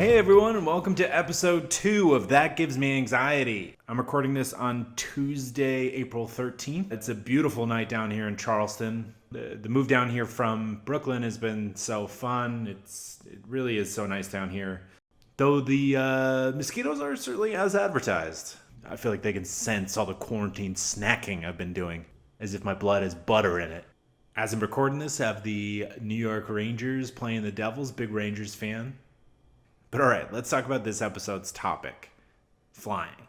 Hey everyone, and welcome to episode 2 of That Gives Me Anxiety. I'm recording this on Tuesday, April 13th. It's a beautiful night down here in Charleston. The move down here from Brooklyn has been so fun. It really is so nice down here. Though the mosquitoes are certainly as advertised. I feel like they can sense all the quarantine snacking I've been doing, as if my blood has butter in it. As I'm recording this, I have the New York Rangers playing the Devils, big Rangers fan. But all right, let's talk about this episode's topic, flying.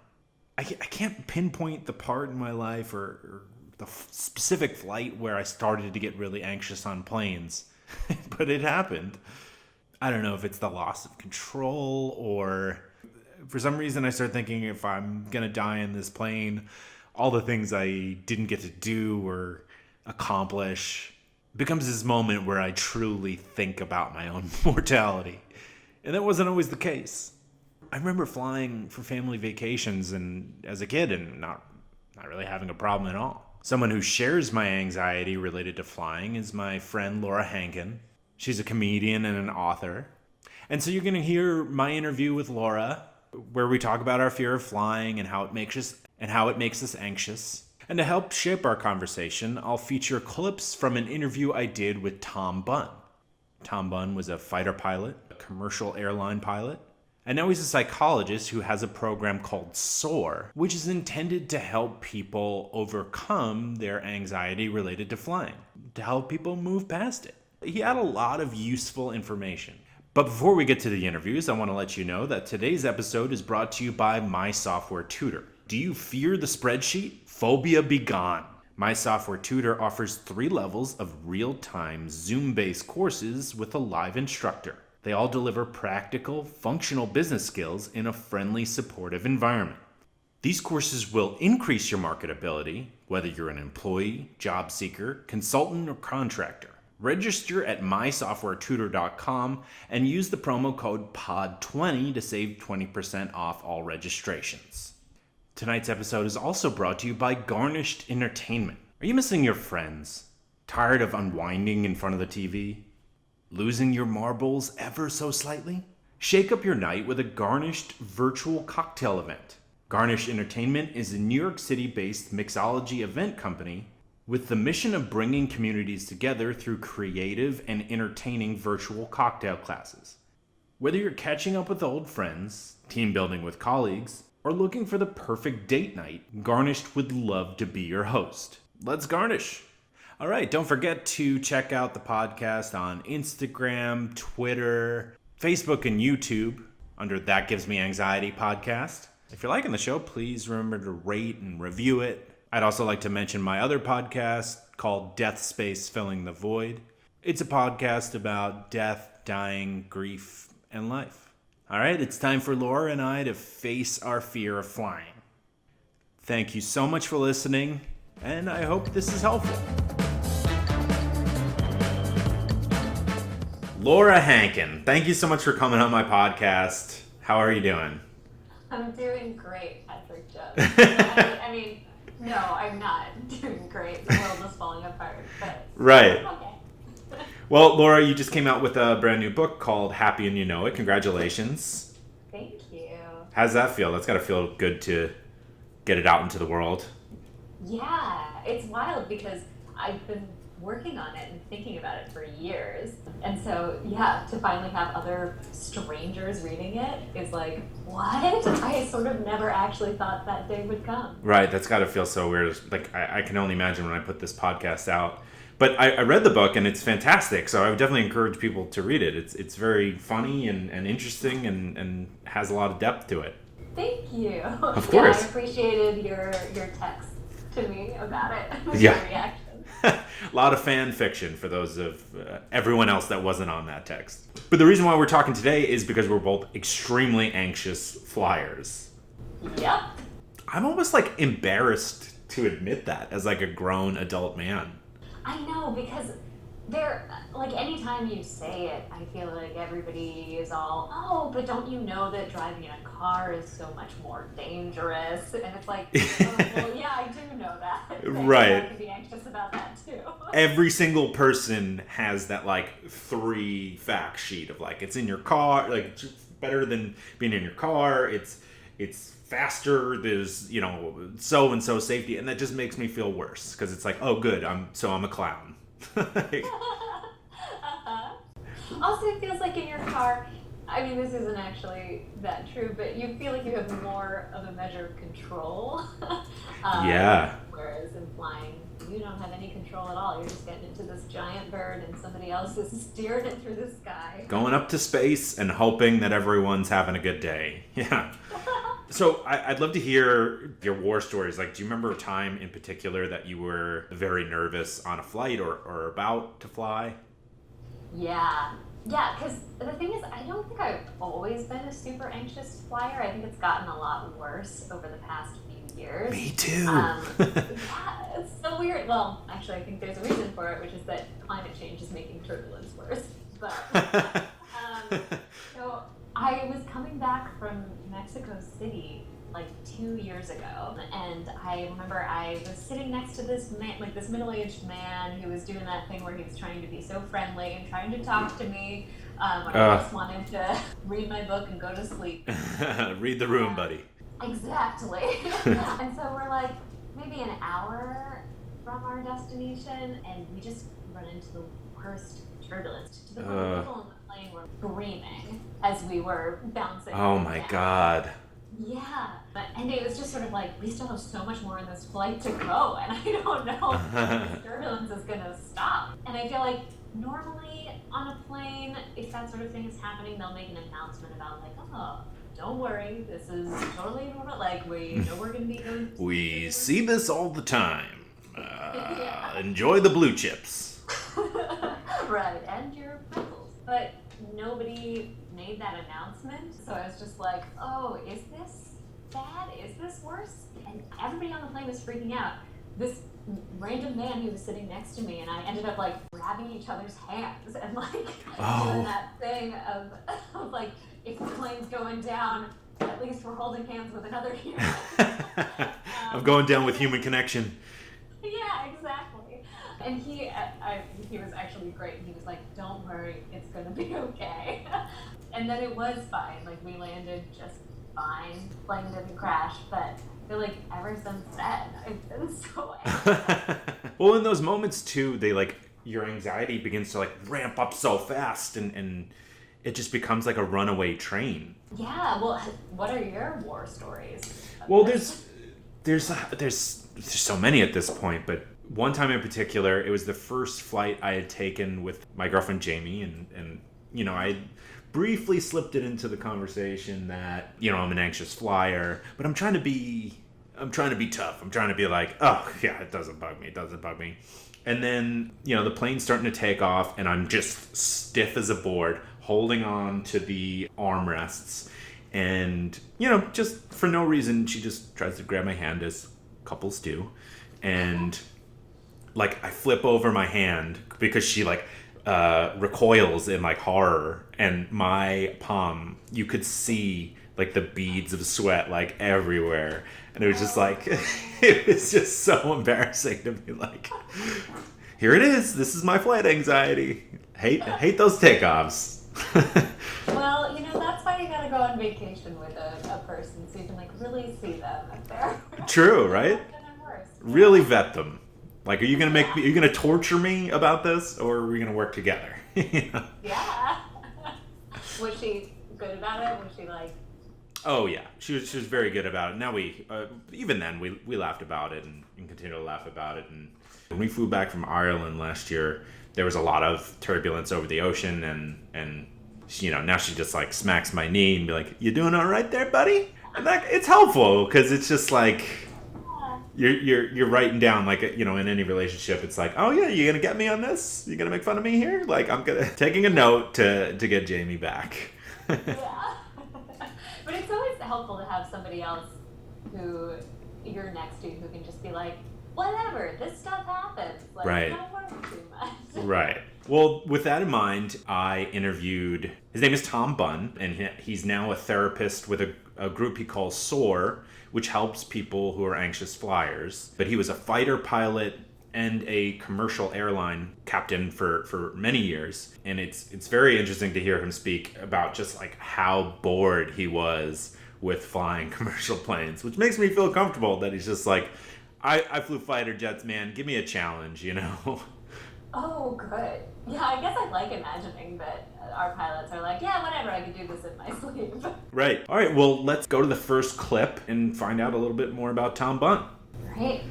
I can't pinpoint the part in my life or the specific flight where I started to get really anxious on planes, but it happened. I don't know if it's the loss of control or for some reason I start thinking if I'm going to die in this plane, all the things I didn't get to do or accomplish becomes this moment where I truly think about my own mortality. And that wasn't always the case. I remember flying for family vacations and as a kid and not really having a problem at all. Someone who shares my anxiety related to flying is my friend Laura Hankin. She's a comedian and an author. And so you're going to hear my interview with Laura, where we talk about our fear of flying and how it makes us anxious. And to help shape our conversation, I'll feature clips from an interview I did with Tom Bunn. Tom Bunn was a fighter pilot, a commercial airline pilot, and now he's a psychologist who has a program called SOAR, which is intended to help people overcome their anxiety related to flying, to help people move past it. He had a lot of useful information. But before we get to the interviews, I want to let you know that today's episode is brought to you by My Software Tutor. Do you fear the spreadsheet? Phobia be gone. My Software Tutor offers 3 levels of real-time Zoom-based courses with a live instructor. They all deliver practical, functional business skills in a friendly, supportive environment. These courses will increase your marketability, whether you're an employee, job seeker, consultant, or contractor. Register at mysoftwaretutor.com and use the promo code POD20 to save 20% off all registrations. Tonight's episode is also brought to you by Garnished Entertainment. Are you missing your friends? Tired of unwinding in front of the TV? Losing your marbles ever so slightly? Shake up your night with a Garnished virtual cocktail event. Garnished Entertainment is a New York City-based mixology event company with the mission of bringing communities together through creative and entertaining virtual cocktail classes. Whether you're catching up with old friends, team building with colleagues, or looking for the perfect date night, Garnished would love to be your host. Let's garnish. All right, don't forget to check out the podcast on Instagram, Twitter, Facebook, and YouTube under That Gives Me Anxiety podcast. If you're liking the show, please remember to rate and review it. I'd also like to mention my other podcast called Death Space Filling the Void. It's a podcast about death, dying, grief, and life. All right, it's time for Laura and I to face our fear of flying. Thank you so much for listening, and I hope this is helpful. Laura Hankin, thank you so much for coming on my podcast. How are you doing? I'm doing great, Patrick Judd. No, I'm not doing great. The world is falling apart, but right. Okay. Well, Laura, you just came out with a brand new book called Happy and You Know It. Congratulations. Thank you. How's that feel? That's got to feel good to get it out into the world. Yeah, it's wild because I've been working on it and thinking about it for years. And so, yeah, to finally have other strangers reading it is like, what? I sort of never actually thought that day would come. Right, that's got to feel so weird. Like, I can only imagine when I put this podcast out. But I read the book, and it's fantastic, so I would definitely encourage people to read it. It's very funny and interesting and has a lot of depth to it. Thank you. Of course. Yeah, I appreciated your text to me about it. Yeah. Your reaction. A lot of fan fiction for those of everyone else that wasn't on that text. But the reason why we're talking today is because we're both extremely anxious flyers. Yep. I'm almost like embarrassed to admit that as like a grown adult man. I know, because like anytime you say it, I feel like everybody is all, oh, but don't you know that driving a car is so much more dangerous? And it's like, oh, well, yeah, I do know that. Right. I can be anxious about that too. Every single person has that like 3 fact sheet of like, it's in your car, like better than being in your car. It's faster. There's, so and so safety, and that just makes me feel worse because it's like, oh, good, I'm a clown. Also, it feels like in your car, I mean, this isn't actually that true, but you feel like you have more of a measure of control. Yeah. Whereas in flying, you don't have any control at all. You're just getting into this giant bird and somebody else is steering it through the sky. Going up to space and hoping that everyone's having a good day. Yeah. So I'd love to hear your war stories. Like, do you remember a time in particular that you were very nervous on a flight or about to fly? Yeah, because the thing is, I don't think I've always been a super anxious flyer. I think it's gotten a lot worse over the past few years. Me too. Yeah, it's so weird. Well, actually, I think there's a reason for it, which is that climate change is making turbulence worse. But so I was coming back from Mexico City like 2 years ago, and I remember I was sitting next to this man, like this middle-aged man who was doing that thing where he was trying to be so friendly and trying to talk to me when I just wanted to read my book and go to sleep. Read the room, buddy. Exactly. And so we're like maybe an hour from our destination, and we just run into the worst turbulence to the point where people on the plane were screaming as we were bouncing. Oh my God. Yeah, and it was just sort of like, we still have so much more in this flight to go, and I don't know if this turbulence is going to stop. And I feel like normally on a plane, if that sort of thing is happening, they'll make an announcement about like, oh, don't worry, this is totally normal. Like, we know we're going to be going. We see this all the time. Enjoy the blue chips. Right, and your pretzels. But nobody made that announcement, so I was just like, oh, is this bad? Is this worse? And everybody on the plane was freaking out. This random man who was sitting next to me and I ended up like grabbing each other's hands and like doing that thing of like, if the plane's going down, at least we're holding hands with another human. I'm going down with human connection. Yeah, exactly. And he was actually great. He was like, don't worry, it's going to be okay. And then it was fine. Like, we landed just fine. Plane didn't crash. But I feel like ever since then, I've been so anxious. Well, in those moments, too, your anxiety begins to, like, ramp up so fast and it just becomes like a runaway train. Yeah, well, what are your war stories? Well, there's so many at this point, but one time in particular, it was the first flight I had taken with my girlfriend Jamie, and I briefly slipped it into the conversation that I'm an anxious flyer, but I'm trying to be tough. I'm trying to be like, oh yeah, it doesn't bug me. And then the plane's starting to take off, and I'm just stiff as a board, holding on to the armrests, and just for no reason, she just tries to grab my hand as couples do, and like I flip over my hand because she recoils in like horror, and my palm, you could see like the beads of sweat like everywhere, and it was just like it was just so embarrassing to be like, here it is, this is my flight anxiety. Hate those takeoffs. Well, that's why you gotta go on vacation with a person so you can like really see them if they're True, right? Really vet them. Like, are you gonna torture me about this, or are we gonna work together? Yeah. Was she good about it? Was she like? Oh yeah, she was very good about it. Now even then we laughed about it and continue to laugh about it. And when we flew back from Ireland last year, there was a lot of turbulence over the ocean, and now she just like smacks my knee and be like, "You doing all right there, buddy?" And it's helpful because it's just like. You're writing down like in any relationship, it's like, oh yeah, you gonna get me on this? You gonna make fun of me here? Like, I'm taking a note to get Jamie back. Yeah. But it's always helpful to have somebody else who you're next to who can just be like, whatever, this stuff happens. Like, right. Don't worry too much. Right. Well, with that in mind, I interviewed, his name is Tom Bunn, and he's now a therapist with a group he calls SOAR, which helps people who are anxious flyers. But he was a fighter pilot and a commercial airline captain for many years. And it's very interesting to hear him speak about just like how bored he was with flying commercial planes, which makes me feel comfortable that he's just like, I flew fighter jets, man. Give me a challenge, you know? Oh, good. Yeah, I guess I like imagining that our pilots are like, yeah, whatever, I can do this in my sleep. Right. All right, well, let's go to the first clip and find out a little bit more about Tom Bunn. Great.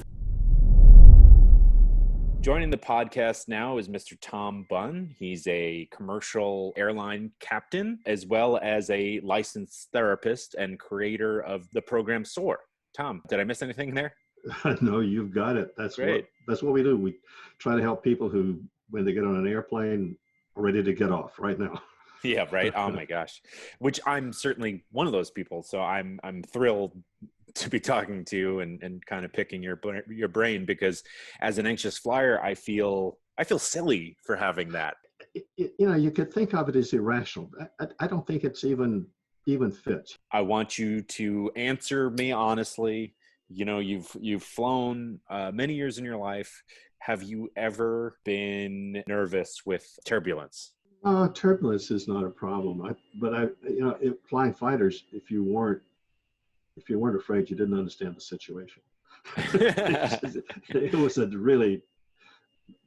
Joining the podcast now is Mr. Tom Bunn. He's a commercial airline captain, as well as a licensed therapist and creator of the program SOAR. Tom, did I miss anything there? No, you've got it. That's what we do. We try to help people who, when they get on an airplane, are ready to get off right now. Yeah, right. Oh my gosh. Which I'm certainly one of those people. So I'm thrilled to be talking to you and kind of picking your brain, because as an anxious flyer, I feel silly for having that. You could think of it as irrational. I don't think it's even fits. I want you to answer me honestly. You know, you've flown many years in your life. Have you ever been nervous with turbulence? Turbulence is not a problem. Flying fighters, if you weren't afraid, you didn't understand the situation. It was a really,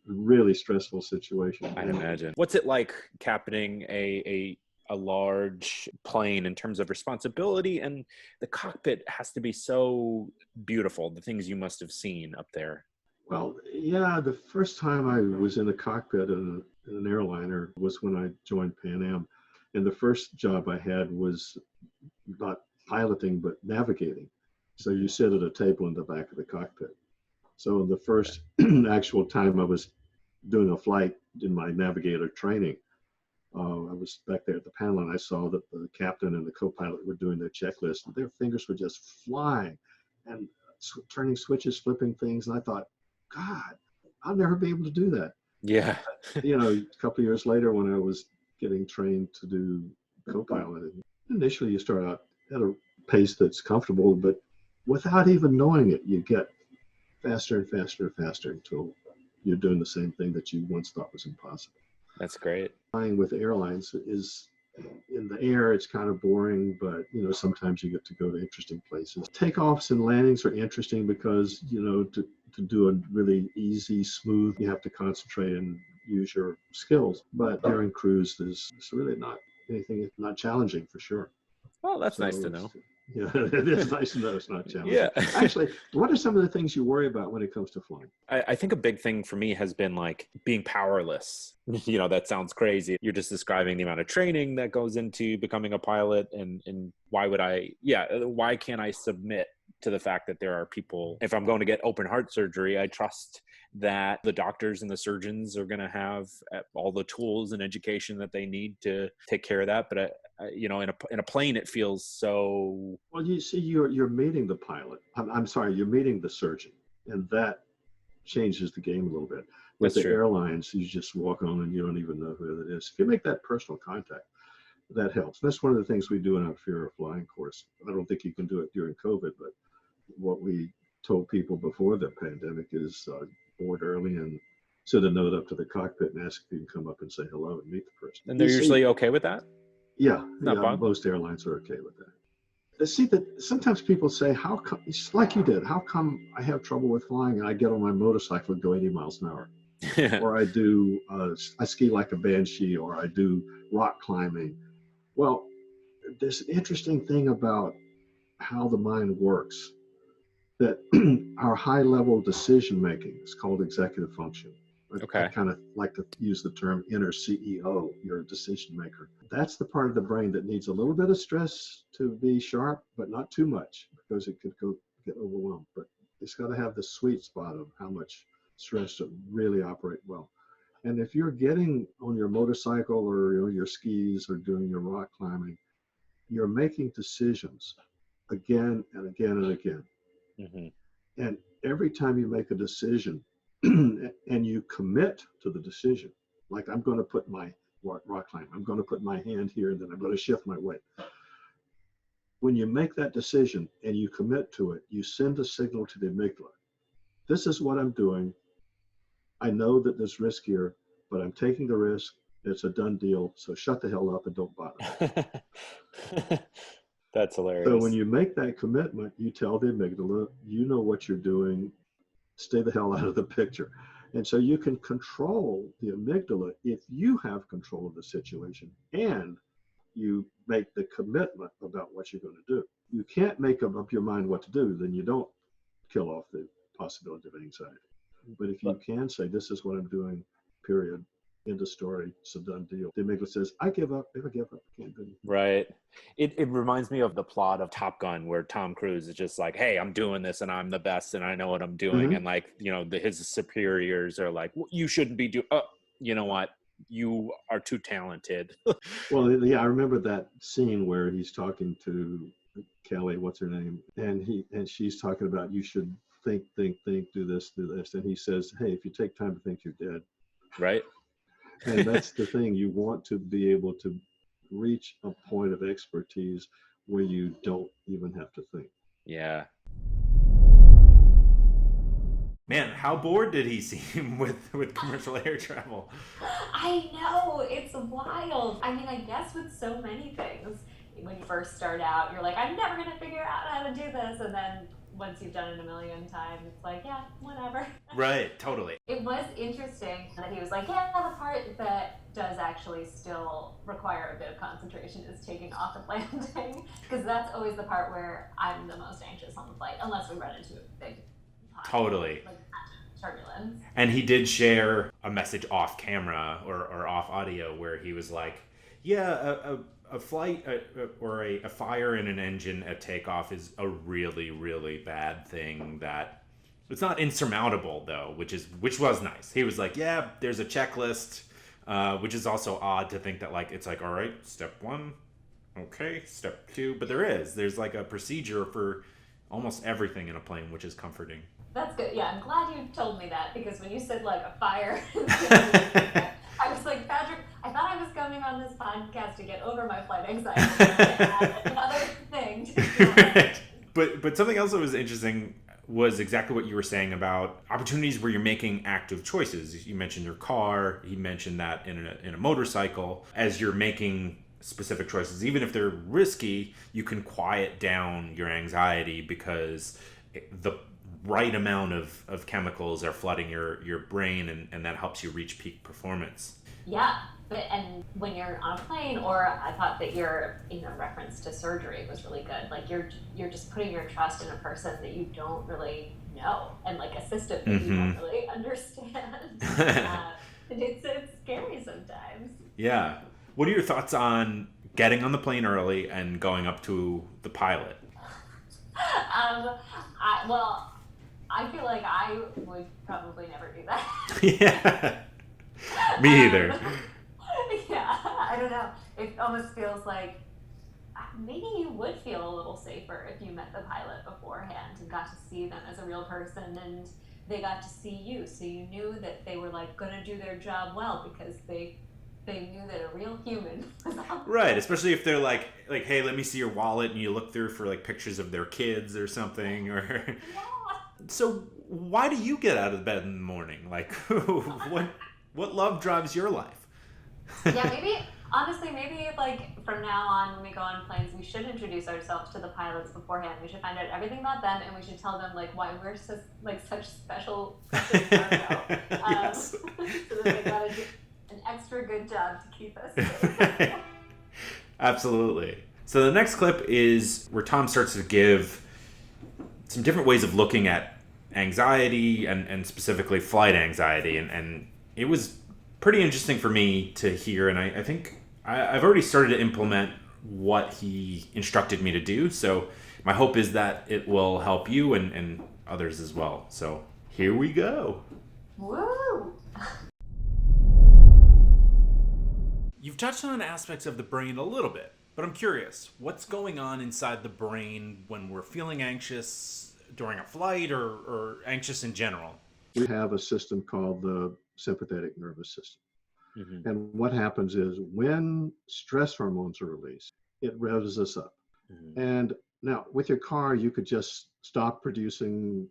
really stressful situation. I'd imagine. What's it like captaining a large plane in terms of responsibility? And the cockpit has to be so beautiful, the things you must have seen up there. Well, yeah, the first time I was in the cockpit in an airliner was when I joined Pan Am. And the first job I had was not piloting, but navigating. So you sit at a table in the back of the cockpit. So the first actual time I was doing a flight in my navigator training, I was back there at the panel and I saw that the captain and the co-pilot were doing their checklist, and their fingers were just flying and turning switches, flipping things. And I thought, God, I'll never be able to do that. Yeah. A couple of years later when I was getting trained to do co-piloting, initially you start out at a pace that's comfortable, but without even knowing it, you get faster and faster and faster until you're doing the same thing that you once thought was impossible. That's great. Flying with airlines is, in the air, it's kind of boring, but sometimes you get to go to interesting places. Takeoffs and landings are interesting because to do a really easy, smooth, you have to concentrate and use your skills. But during cruise, it's really not anything, not challenging for sure. Well, that's nice to know. Yeah, it is nice to know it's not challenging. Yeah. Actually, what are some of the things you worry about when it comes to flying? I think a big thing for me has been like being powerless. That sounds crazy. You're just describing the amount of training that goes into becoming a pilot, and why can't I submit to the fact that there are people, if I'm going to get open heart surgery, I trust that the doctors and the surgeons are going to have all the tools and education that they need to take care of that. But in a plane, it feels so. Well, you see, you're meeting the pilot. I'm sorry, you're meeting the surgeon, and that changes the game a little bit. With the airlines, you just walk on and you don't even know who it is. If you make that personal contact, that helps. That's one of the things we do in our Fear of Flying course. I don't think you can do it during COVID, but what we told people before the pandemic is board early and send a note up to the cockpit and ask if you can come up and say hello and meet the person. And they're usually okay with that? Yeah, most airlines are okay with that. See, that sometimes people say, how come, it's like you did, how come I have trouble with flying and I get on my motorcycle and go 80 miles an hour? Or I do, I ski like a banshee, or I do rock climbing. Well, there's an interesting thing about how the mind works, that our high-level decision-making is called executive function. Okay. I kind of like to use the term inner CEO, you're a decision maker. That's the part of the brain that needs a little bit of stress to be sharp, but not too much, because it could get overwhelmed. But it's got to have the sweet spot of how much stress to really operate well. And if you're getting on your motorcycle or your skis or doing your rock climbing, you're making decisions again and again and again. Mm-hmm. And every time you make a decision and you commit to the decision, like I'm going to put my rock climb, I'm going to put my hand here, and then I'm going to shift my weight. When you make that decision and you commit to it, you send a signal to the amygdala. This is what I'm doing. I know that there's risk here, but I'm taking the risk. It's a done deal. So shut the hell up and don't bother. That's So when hilarious. you make that commitment, you tell the amygdala, you know what you're doing, stay the hell out of the picture. And so you can control the amygdala if you have control of the situation and you make the commitment about what you're going to do. You can't make up your mind what to do, then you don't kill off the possibility of anxiety. But if you can say, this is what I'm doing, period, end of story, it's a done deal. The amygdala says, I give up, I give up, I can't do it. Right. It reminds me of the plot of Top Gun where Tom Cruise is just like, hey, I'm doing this and I'm the best and I know what I'm doing. Mhm. And like, his superiors are like, well, you shouldn't be doing, you know what? You are too talented. Well, yeah, I remember that scene where he's talking to Kelly, what's her name? And she's talking about you should think, do this. And he says, hey, if you take time to think, you're dead. Right. And that's the thing. You want to be able to reach a point of expertise where you don't even have to think. Yeah. Man, how bored did he seem with commercial air travel? I know, it's wild. I mean, I guess with so many things, when you first start out, you're like, I'm never going to figure out how to do this. And then once you've done it a million times, it's like, yeah, whatever. Right, totally. It was interesting that he was like, yeah, the part that does actually still require a bit of concentration is taking off and landing. Because that's always the part where I'm the most anxious on the flight, unless we run into a big Totally. like turbulence. And he did share a message off camera or off audio where he was like, yeah, a flight or a fire in an engine at takeoff is a really, really bad thing that it's not insurmountable though, which was nice. He was like, yeah, there's a checklist, which is also odd to think that like, it's like, all right, step one. Okay. Step two, but there's like a procedure for almost everything in a plane, which is comforting. That's good. Yeah, I'm glad you told me that because when you said like a fire, I was like, Patrick, I thought I was coming on this podcast to get over my flight anxiety. Add another thing to But something else that was interesting was exactly what you were saying about opportunities where you're making active choices. You mentioned your car. He mentioned that in a motorcycle. As you're making specific choices, even if they're risky, you can quiet down your anxiety because the right amount of chemicals are flooding your brain, and that helps you reach peak performance. Yeah, and when you're on a plane, or I thought that your reference to surgery was really good. Like you're just putting your trust in a person that you don't really know, and like a system that you don't really understand. It's scary sometimes. Yeah. What are your thoughts on getting on the plane early and going up to the pilot? I feel like I would probably never do that. Yeah. Me either. Yeah, I don't know. It almost feels like maybe you would feel a little safer if you met the pilot beforehand and got to see them as a real person and they got to see you. So you knew that they were like going to do their job well because they knew that a real human was out. Right, especially if they're like, hey, let me see your wallet, and you look through for like pictures of their kids or something, or Yeah. So why do you get out of bed in the morning? Like, what love drives your life? Yeah, maybe like from now on when we go on planes, we should introduce ourselves to the pilots beforehand. We should find out everything about them, and we should tell them like why we're such special cargo. Yes. So that they gotta do an extra good job to keep us safe. Absolutely. So the next clip is where Tom starts to give some different ways of looking at anxiety and specifically flight anxiety. And it was pretty interesting for me to hear. And I think I've already started to implement what he instructed me to do. So my hope is that it will help you and others as well. So here we go. Woo! You've touched on aspects of the brain a little bit, but I'm curious, what's going on inside the brain when we're feeling anxious during a flight or anxious in general? We have a system called the sympathetic nervous system. Mm-hmm. And what happens is when stress hormones are released, it revs us up. Mm-hmm. And now with your car, you could just stop producing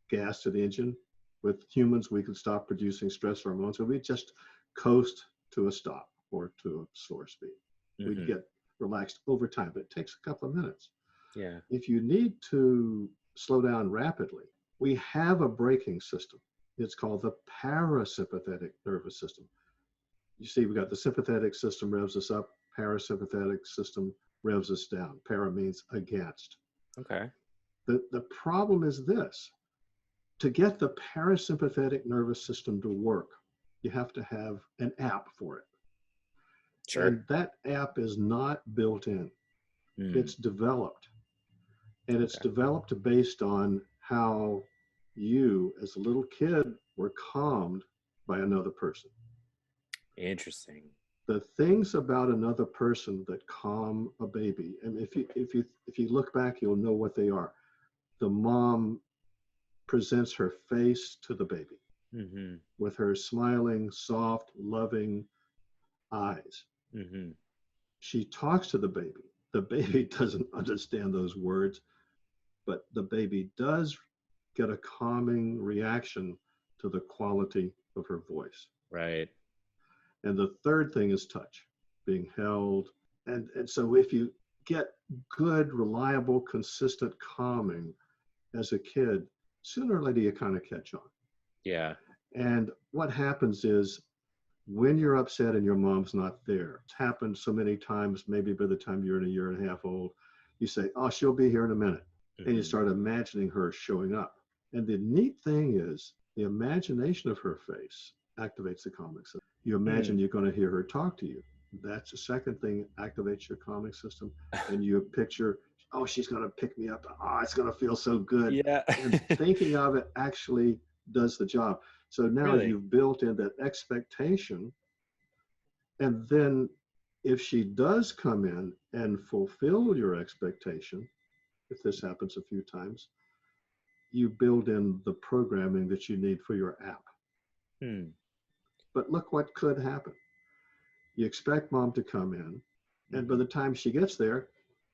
gas to the engine, With humans, we could stop producing stress hormones and we just coast to a stop or to a slower speed. We'd get relaxed over time, but it takes a couple of minutes. Yeah. If you need to slow down rapidly, we have a braking system. It's called the parasympathetic nervous system. You see, we got the sympathetic system revs us up, parasympathetic system revs us down. Para means against. Okay. The problem is this. To get the parasympathetic nervous system to work, you have to have an app for it. Sure. And that app is not built in. It's developed. And it's developed based on how you, as a little kid, were calmed by another person. Interesting. The things about another person that calm a baby, and if you look back, you'll know what they are. The mom presents her face to the baby with her smiling, soft, loving eyes. She talks to the baby. The baby doesn't understand those words, but the baby does get a calming reaction to the quality of her voice. Right. And the third thing is touch, being held. And so if you get good, reliable, consistent calming as a kid, sooner or later you kind of catch on. Yeah. And what happens is when you're upset and your mom's not there, it's happened so many times, maybe by the time you're a year and a half old, you say, oh, she'll be here in a minute. And you start imagining her showing up. And the neat thing is the imagination of her face activates the calming system. You imagine you're going to hear her talk to you. That's the second thing, activates your calming system. And you picture, oh, she's going to pick me up. Oh, it's going to feel so good. Yeah. And thinking of it actually does the job. So now you've built in that expectation. And then if she does come in and fulfill your expectation, if this happens a few times, you build in the programming that you need for your app. But look what could happen. You expect mom to come in, and by the time she gets there,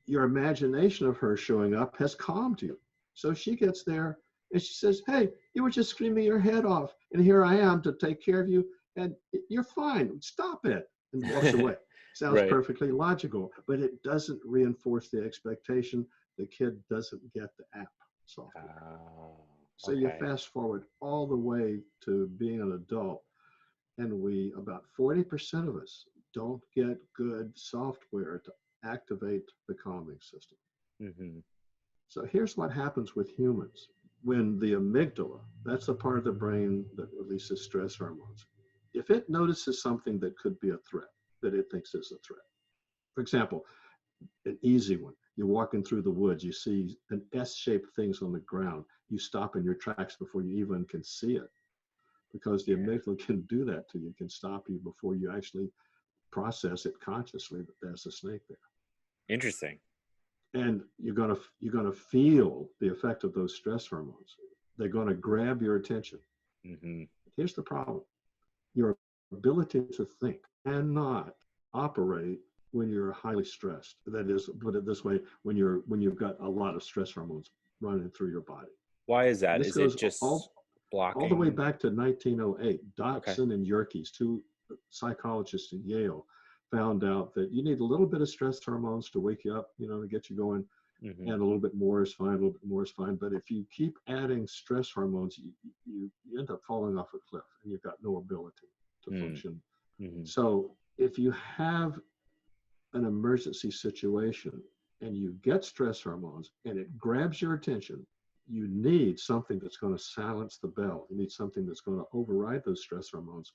your imagination of her showing up has calmed you. So she gets there and she says, hey, you were just screaming your head off, and here I am to take care of you, and you're fine. Stop it. And walks away. Sounds perfectly logical, but it doesn't reinforce the expectation. The kid doesn't get the app software. So you fast forward all the way to being an adult, and about 40% of us don't get good software to activate the calming system. So here's what happens with humans. When the amygdala, that's the part of the brain that releases stress hormones, if it notices something that could be a threat, that it thinks is a threat. For example, an easy one, you're walking through the woods, you see an S-shaped things on the ground, you stop in your tracks before you even can see it, because the amygdala can do that to you, can stop you before you actually process it consciously that there's a snake there. Interesting. And you're gonna feel the effect of those stress hormones. They're gonna grab your attention. Here's the problem. Your ability to think cannot operate when you're highly stressed. That is, put it this way, when you've got a lot of stress hormones running through your body. Why is that? Is it just blocking? All the way back to 1908, Dotson and Yerkes, two psychologists at Yale, found out that you need a little bit of stress hormones to wake you up, to get you going, and a little bit more is fine, a little bit more is fine. But if you keep adding stress hormones, you end up falling off a cliff, and you've got no ability to function. So if you have an emergency situation and you get stress hormones and it grabs your attention, you need something that's going to silence the bell. You need something that's going to override those stress hormones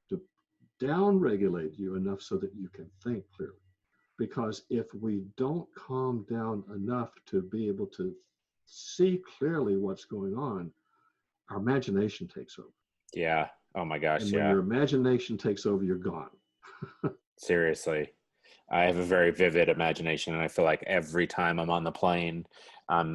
to down-regulate you enough so that you can think clearly. Because if we don't calm down enough to be able to see clearly what's going on, our imagination takes over. Yeah. Oh my gosh. And when your imagination takes over, you're gone. Seriously. I have a very vivid imagination, and I feel like every time I'm on the plane, I'm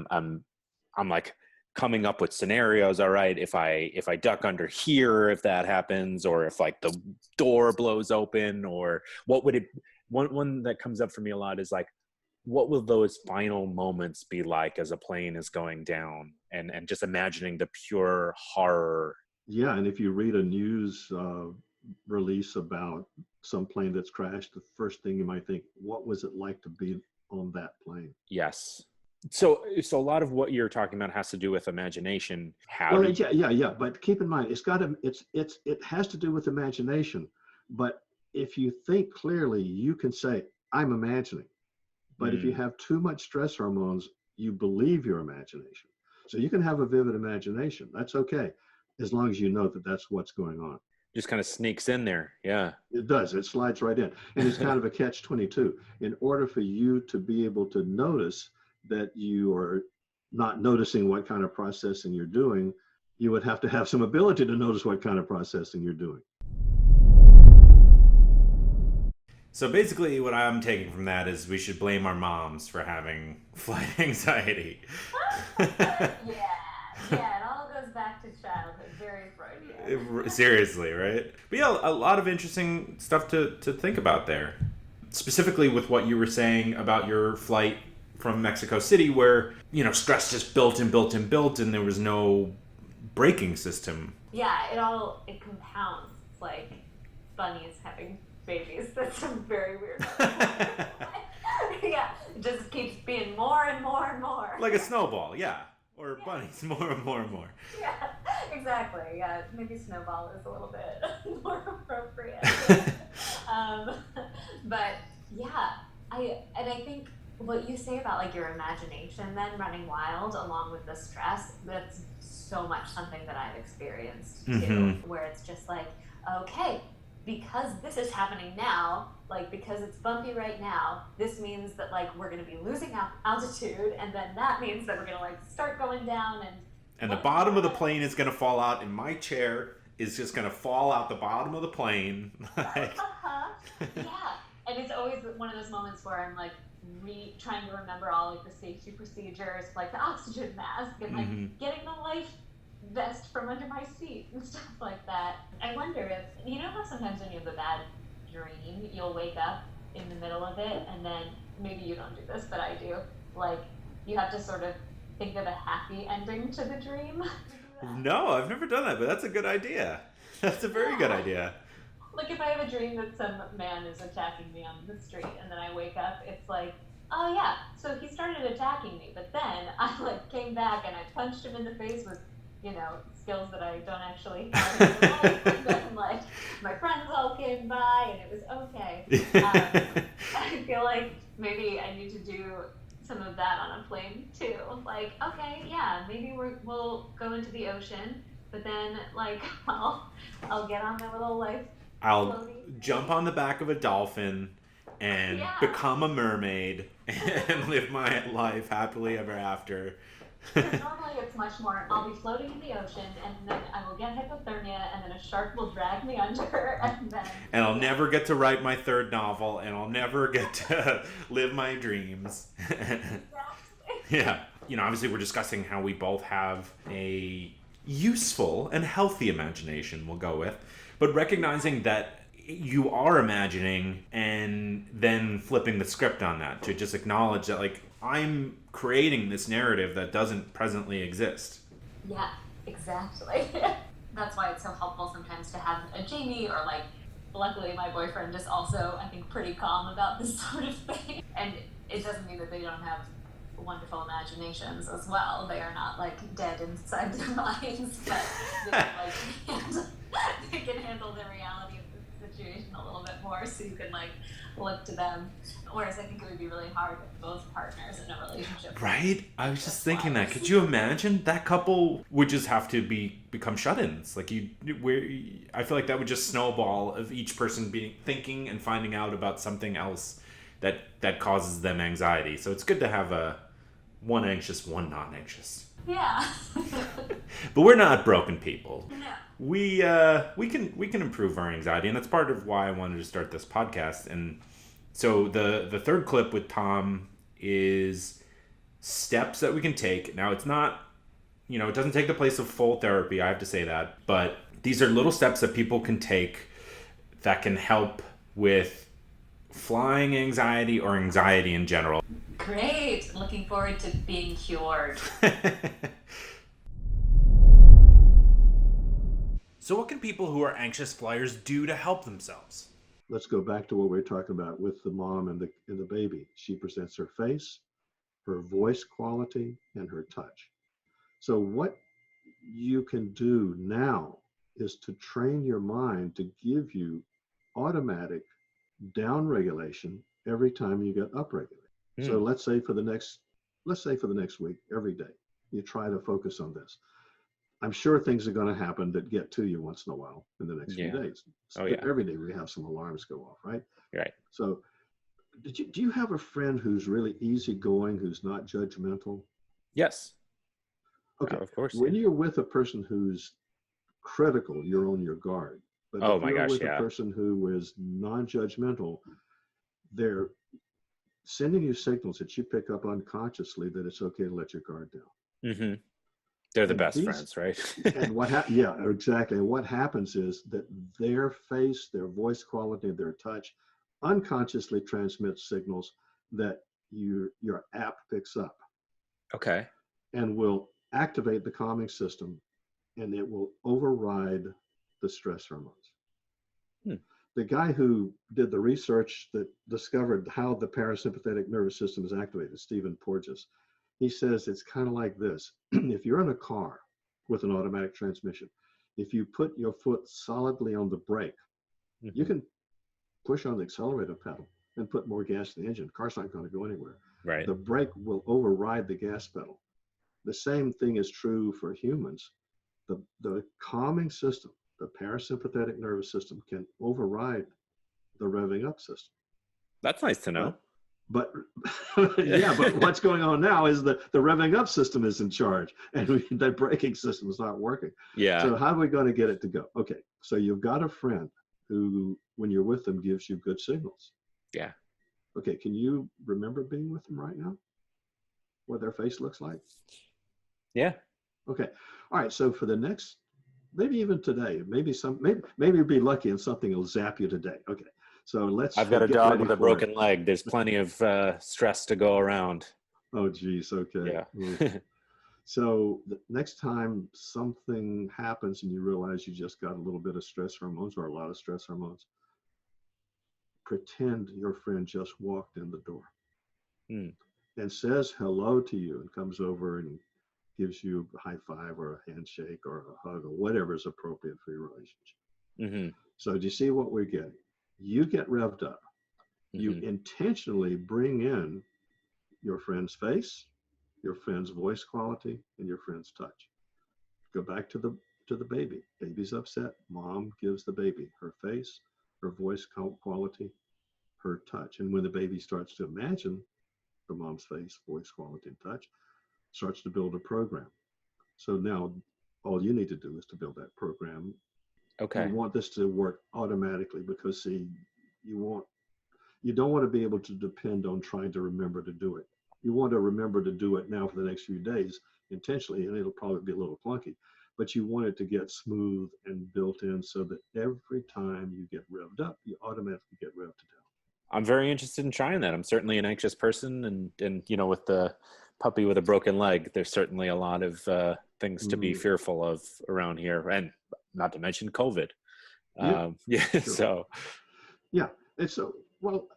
like coming up with scenarios. All right, if I duck under here, if that happens, or if like the door blows open, or what would it? One that comes up for me a lot is like, what will those final moments be like as a plane is going down, and just imagining the pure horror Yeah, and if you read a news release about some plane that's crashed, the first thing you might think, what was it like to be on that plane? Yes. So a lot of what you're talking about has to do with imagination. Well, yeah. But keep in mind, it has to do with imagination. But if you think clearly, you can say, "I'm imagining." But if you have too much stress hormones, you believe your imagination. So you can have a vivid imagination. That's okay, as long as you know that that's what's going on. just kind of sneaks in there. Yeah. It does. It slides right in. And it's kind of a catch-22. In order for you to be able to notice that you are not noticing what kind of processing you're doing, you would have to have some ability to notice what kind of processing you're doing. So basically what I'm taking from that is we should blame our moms for having flight anxiety. Yeah, it all goes back to childhood. Very Freudian. Seriously, right? But yeah, a lot of interesting stuff to think about there. Specifically with what you were saying about your flight from Mexico City where, stress just built and built and built and there was no braking system. Yeah, it compounds. It's like bunnies having babies. That's a very weird Yeah, it just keeps being more and more and more. Like a snowball, yeah. Or bunnies, more and more and more. Yeah, exactly. Yeah, maybe snowball is a little bit more appropriate. But yeah, I think what you say about like your imagination then running wild along with the stress, that's so much something that I've experienced too, where it's just like, okay, because this is happening now, like because it's bumpy right now, this means that like we're going to be losing altitude, and then that means that we're going to like start going down, and the bottom of the plane is going to fall out, and my chair is just going to fall out the bottom of the plane. Yeah, and it's always one of those moments where I'm like trying to remember all like the safety procedures, like the oxygen mask and like getting the life vest from under my seat and stuff like that. I wonder if, how sometimes when you have a bad dream, you'll wake up in the middle of it, and then maybe you don't do this, but I do. Like, you have to sort of think of a happy ending to the dream. No, I've never done that, but that's a good idea. That's a very good idea. Like, if I have a dream that some man is attacking me on the street, and then I wake up, it's like, oh yeah, so he started attacking me, but then I like came back and I punched him in the face with skills that I don't actually have in real life. And then, like, my friends all came by, and it was okay. I feel like maybe I need to do some of that on a plane, too. Like, okay, yeah, maybe we'll go into the ocean, but then, like, I'll get on my little, like, I'll jump on the back of a dolphin and become a mermaid and live my life happily ever after. Normally it's much more, I'll be floating in the ocean, and then I will get hypothermia, and then a shark will drag me under, and I'll never get to write my third novel, and I'll never get to live my dreams. Exactly. Yeah. Obviously we're discussing how we both have a useful and healthy imagination, we'll go with, but recognizing that you are imagining and then flipping the script on that to just acknowledge that, like, I'm creating this narrative that doesn't presently exist. Yeah, exactly. That's why it's so helpful sometimes to have a Jamie, or like, luckily my boyfriend is also, I think, pretty calm about this sort of thing. And it doesn't mean that they don't have wonderful imaginations as well. They are not like dead inside their minds, but they can handle the reality of the situation a little bit more, so you can like look to them. Whereas I think it would be really hard with both partners in a relationship. Right? I was just thinking that. Could you imagine that couple would just have to become shut-ins? Like I feel like that would just snowball of each person thinking and finding out about something else that causes them anxiety. So it's good to have one anxious, one non-anxious. Yeah. But we're not broken people. No. We can improve our anxiety, and that's part of why I wanted to start this podcast. And so the third clip with Tom is steps that we can take. Now, it's not, it doesn't take the place of full therapy, I have to say that, but these are little steps that people can take that can help with flying anxiety or anxiety in general. Great. Looking forward to being cured. So what can people who are anxious flyers do to help themselves? Let's go back to what we were talking about with the mom and the baby. She presents her face, her voice quality, and her touch. So what you can do now is to train your mind to give you automatic down regulation every time you get upregulated. So Hmm. let's say for the next week, every day, you try to focus on this. I'm sure things are going to happen that get to you once in a while in the next few Yeah. days. Oh yeah. Every day we have some alarms go off, right? Right. So do you have a friend who's really easygoing, who's not judgmental? Yes. Okay. Of course. When Yeah. you're with a person who's critical, you're on your guard. But Oh if my you're gosh. with a Yeah. person who is non-judgmental, they're sending you signals that you pick up unconsciously that it's okay to let your guard down. Hmm. They're the And best friends, right? and yeah, exactly. And what happens is that their face, their voice quality, their touch unconsciously transmits signals that your app picks up Okay. and will activate the calming system, and it will override the stress hormones. Hmm. The guy who did the research that discovered how the parasympathetic nervous system is activated, Stephen Porges, he says it's kind of like this. If you're in a car with an automatic transmission, if you put your foot solidly on the brake, you Hmm. can push on the accelerator pedal and put more gas in the engine. The car's not going to go anywhere. Right. The brake will override the gas pedal. The same thing is true for humans. The calming system, the parasympathetic nervous system, can override the revving up system. That's nice to know. But yeah, but what's going on now is the revving up system is in charge, and the braking system is not working. Yeah. So how are we going to get it to go? Okay, so you've got a friend who, when you're with them, gives you good signals. Yeah. Okay, can you remember being with them right now? What their face looks like? Yeah. Okay, all right. So for the next, maybe even today, maybe you'll be lucky and something will zap you today. Okay, so let's I've got a get dog ready with a for it. broken leg. There's plenty of stress to go around. Oh, geez. Okay. Yeah. So the next time something happens and you realize you just got a little bit of stress hormones or a lot of stress hormones, pretend your friend just walked in the door Hmm. and says hello to you and comes over and gives you a high five or a handshake or a hug or whatever is appropriate for your relationship. Hmm. So do you see what we're getting? You get revved up. You Hmm. intentionally bring in your friend's face, your friend's voice quality, and your friend's touch. Go back to the baby. Baby's upset. Mom gives the baby her face, her voice quality, her touch. And when the baby starts to imagine the mom's face, voice quality, and touch, starts to build a program. So now all you need to do is to build that program. Okay. You want this to work automatically because see, you don't want to be able to depend on trying to remember to do it. You want to remember to do it now for the next few days intentionally, and it'll probably be a little clunky, but you want it to get smooth and built in so that every time you get revved up, you automatically get revved down. I'm very interested in trying that. I'm certainly an anxious person, and with the puppy with a broken leg, there's certainly a lot of things to be fearful of around here, and not to mention COVID. Yeah. Sure. So. Yeah. And so, well,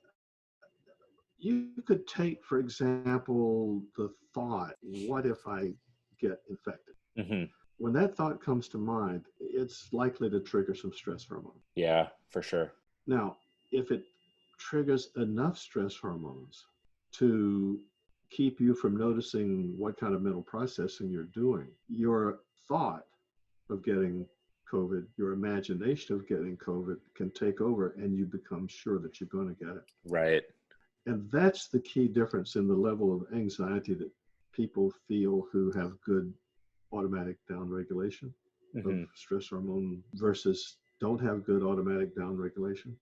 you could take, for example, the thought, what if I get infected? Mm-hmm. When that thought comes to mind, it's likely to trigger some stress hormone. Yeah, for sure. Now, if it triggers enough stress hormones to keep you from noticing what kind of mental processing you're doing, your thought of getting COVID, your imagination of getting COVID can take over and you become sure that you're going to get it. Right. And that's the key difference in the level of anxiety that people feel who have good automatic downregulation of stress hormone versus don't have good automatic downregulation.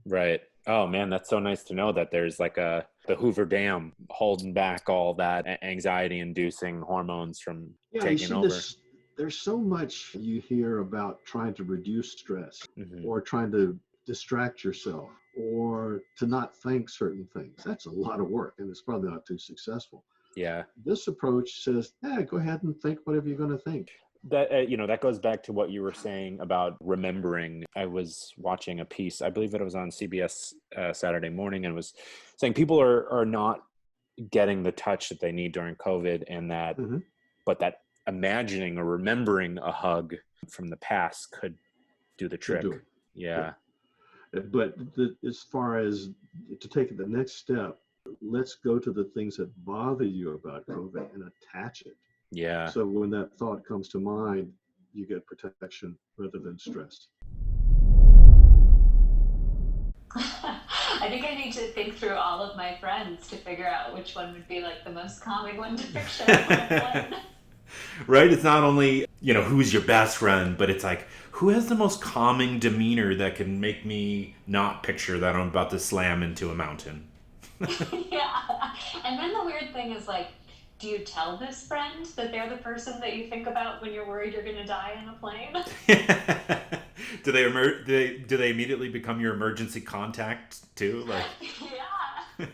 Right. Oh man, that's so nice to know that there's like the Hoover Dam holding back all that anxiety inducing hormones from taking over. There's so much you hear about trying to reduce stress Mm-hmm. or trying to distract yourself or to not think certain things. That's a lot of work and it's probably not too successful. Yeah. This approach says, go ahead and think whatever you're going to think. that that goes back to what you were saying about remembering. I was watching a piece, I believe it was on CBS Saturday Morning, and was saying people are not getting the touch that they need during COVID, and that Mm-hmm. but that imagining or remembering a hug from the past could do the Could trick. do it. Yeah. But as far as to take it the next step, let's go to the things that bother you about COVID and attach it. Yeah. So when that thought comes to mind, you get protection rather than stress. I think I need to think through all of my friends to figure out which one would be like the most calming one to picture. Right? It's not only, who's your best friend, but it's like, who has the most calming demeanor that can make me not picture that I'm about to slam into a mountain? Yeah. And then the weird thing is like, do you tell this friend that they're the person that you think about when you're worried you're going to die in a plane? Do they immediately become your emergency contact too? Like, Yeah.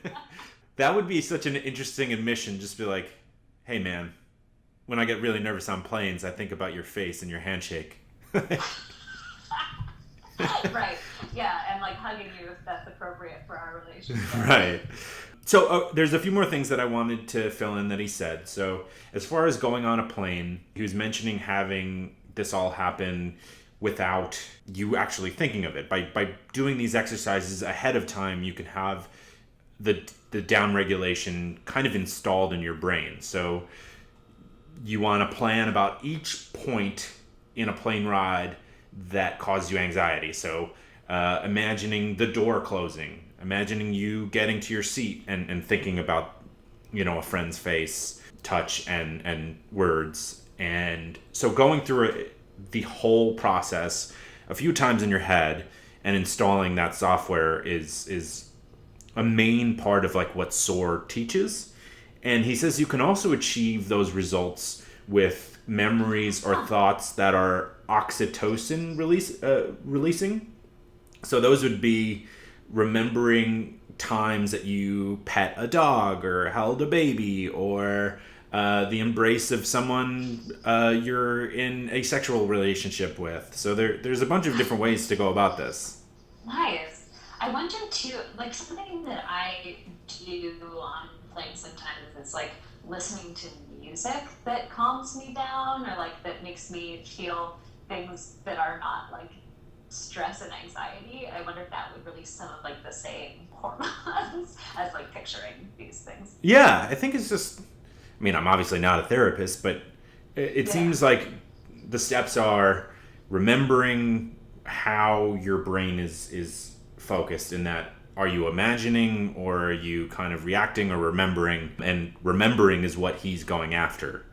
that would be such an interesting admission. Just be like, hey man, when I get really nervous on planes, I think about your face and your handshake. Right. Yeah, and like hugging you if that's appropriate for our relationship. Right. So there's a few more things that I wanted to fill in that he said. So as far as going on a plane, he was mentioning having this all happen without you actually thinking of it. By doing these exercises ahead of time, you can have the down regulation kind of installed in your brain. So you want to plan about each point in a plane ride that caused you anxiety. So imagining the door closing, imagining you getting to your seat and thinking about, a friend's face, touch, and words. And so going through the whole process a few times in your head and installing that software is a main part of like what SOAR teaches. And he says you can also achieve those results with memories or thoughts that are oxytocin releasing. So those would be remembering times that you pet a dog or held a baby, or the embrace of someone you're in a sexual relationship with. So there's a bunch of different ways to go about this. Nice. I wonder too, like something that I do on planes sometimes is like listening to music that calms me down, or like that makes me feel things that are not like stress and anxiety. I wonder if that would release some of like the same hormones as like picturing these things. Yeah, I think it's just, I'm obviously not a therapist, but it seems like the steps are remembering how your brain is focused in that. Are you imagining, or are you kind of reacting or remembering? And remembering is what he's going after.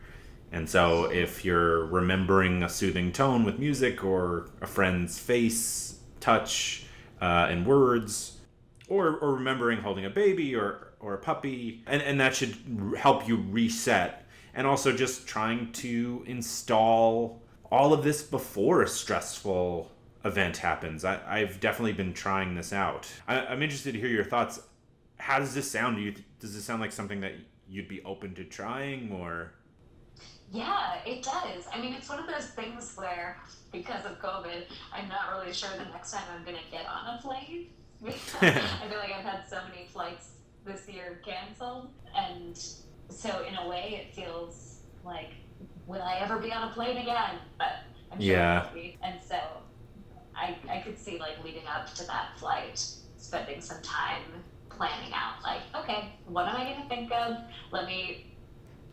And so if you're remembering a soothing tone with music, or a friend's face, touch, and words, or remembering holding a baby or a puppy, and that should help you reset. And also just trying to install all of this before a stressful event happens. I've definitely been trying this out. I'm interested to hear your thoughts. How does this sound to you? Does this sound like something that you'd be open to trying, or? Yeah, it does. It's one of those things where, because of COVID, I'm not really sure the next time I'm going to get on a plane. I feel like I've had so many flights this year canceled. And so in a way, it feels like, will I ever be on a plane again? But I'm sure I will be. And so I could see like leading up to that flight, spending some time planning out like, okay, what am I going to think of? Let me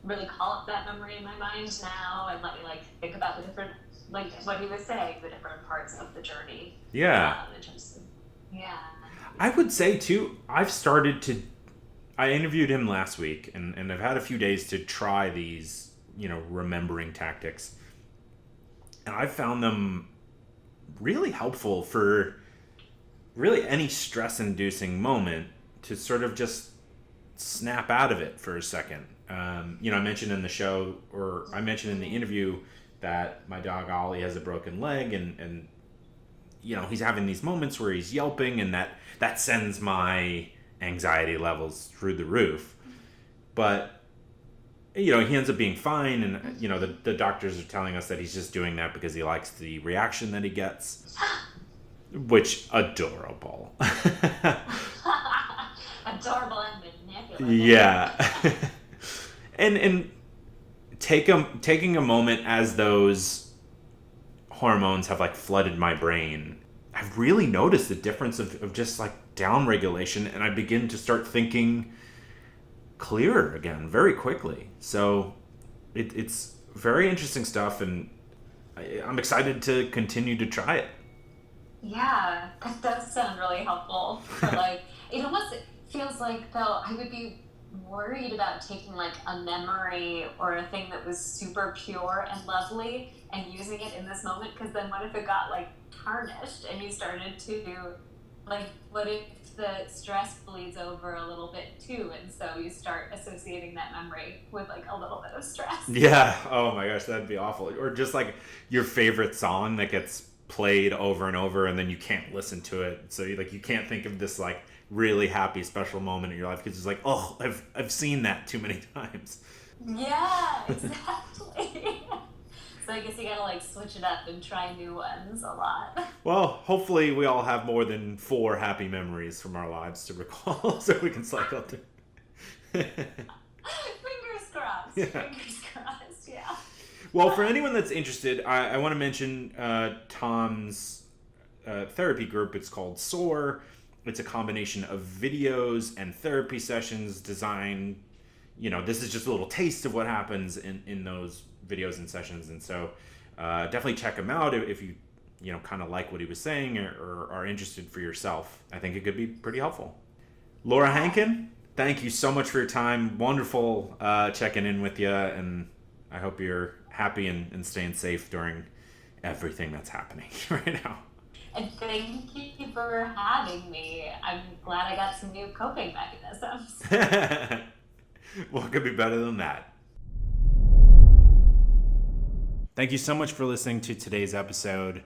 really call up that memory in my mind now, and let me like think about the different, like what he was saying, the different parts of the journey. Yeah. In terms of, yeah. I would say too, I interviewed him last week, and I've had a few days to try these, remembering tactics. And I found them really helpful for really any stress-inducing moment to sort of just snap out of it for a second. I mentioned in the show, or I mentioned in the interview, that my dog Ollie has a broken leg, and he's having these moments where he's yelping, and that sends my anxiety levels through the roof. But you know, he ends up being fine, and you know, the doctors are telling us that he's just doing that because he likes the reaction that he gets, which adorable. Adorable and manipulative. Yeah. and taking a moment as those hormones have like flooded my brain, I've really noticed the difference of just like down regulation, and I begin to start thinking clearer again very quickly. So it's very interesting stuff, and I'm excited to continue to try it. Yeah, that does sound really helpful. For like, it almost feels like though I would be worried about taking like a memory or a thing that was super pure and lovely and using it in this moment, because then what if it got like tarnished and you started to like, what if the stress bleeds over a little bit too, and so you start associating that memory with like a little bit of stress. Yeah. Oh my gosh, that'd be awful. Or just like your favorite song that gets played over and over, and then you can't listen to it, so you can't think of this like really happy special moment in your life because it's like, oh, I've seen that too many times. Yeah, exactly. So I guess you gotta like switch it up and try new ones a lot. Well, hopefully we all have more than 4 happy memories from our lives to recall, so we can cycle through. Fingers crossed. Yeah. Fingers crossed. Yeah. Well, for anyone that's interested, I want to mention Tom's therapy group. It's called SOAR. It's a combination of videos and therapy sessions designed, you know, this is just a little taste of what happens in those videos and sessions. And so definitely check him out if you kind of like what he was saying or are interested for yourself. I think it could be pretty helpful. Laura Hankin, thank you so much for your time. Wonderful checking in with you, and I hope you're happy and staying safe during everything that's happening right now. And thank you for having me. I'm glad I got some new coping mechanisms. What could be better than that? Thank you so much for listening to today's episode.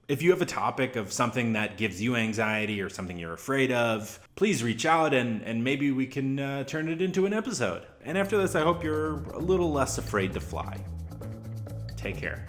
If you have a topic of something that gives you anxiety or something you're afraid of, please reach out and maybe we can turn it into an episode. And after this, I hope you're a little less afraid to fly. Take care.